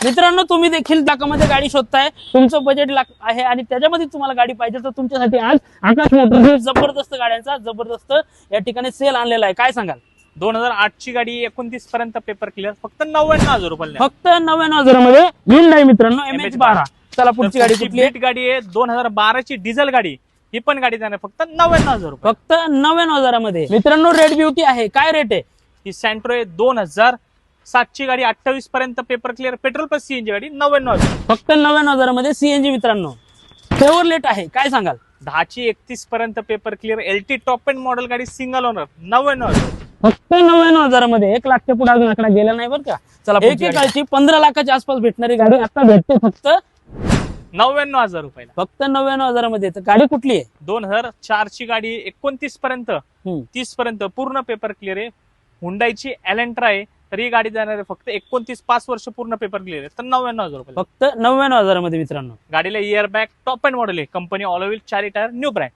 मित्रांनो, तुम्ही देखील लाखामध्ये गाडी शोधताय, तुमचं बजेट लाख आहे आणि त्याच्यामध्ये तुम्हाला गाडी पाहिजे, तर तुमच्यासाठी आज आकाश मोटर्स जबरदस्त गाड्यांचा जबरदस्त या ठिकाणी सेल आणलेला आहे. काय सांगाल? 2008 ची गाडी 29 पर्यंत पेपर क्लिअर, फक्त 99,000 रुपये. फक्त 99,000 मध्ये Hyundai मित्रांनो MH12. चला पुढची गाडी कुठली आहे? गाडी आहे 2012 ची डिझेल गाडी. ही पण गाडी जाणार फक्त 99,000 रुपये. फक्त 99,000 मध्ये मित्रांनो रेड ब्युटी आहे. काय रेट आहे? ही सेंट्रो आहे 2007 ची गाडी, 28 पर्यंत paper clear, petrol plus CNG गाडी 99,000. फक्त 99,000 मध्ये CNG मित्रांनो. फेवरलेट आहे. काय सांगाल? 10 ची 31 पर्यंत paper clear, LT top end model गाडी, सिंगल ओनर 99,000. फक्त 99,000 मध्ये 1 लाखच्या पुढे अजून आकडा गेला नाही बरं का. चला एकेकाळची 15 लाखाच्या आसपास भेटणारी गाडी आता भेटते फक्त 99,000 रुपयाला. फक्त 99,000 मध्ये. तर गाडी कुठली आहे? 2004 ची गाडी 29 पर्यंत 30 पर्यंत पूर्ण पेपर क्लिअर आहे. हुंडाईची एलेंट्रा आहे, तर ही गाडी जाणार आहे फक्त 29, 5 वर्ष पूर्ण पेपर क्लिअर आहे, तर 99,000 रुपये. फक्त 99,000 मध्ये मित्रांनो. गाडीला air bag top end model आहे, company all wheel 4 tyre new brand.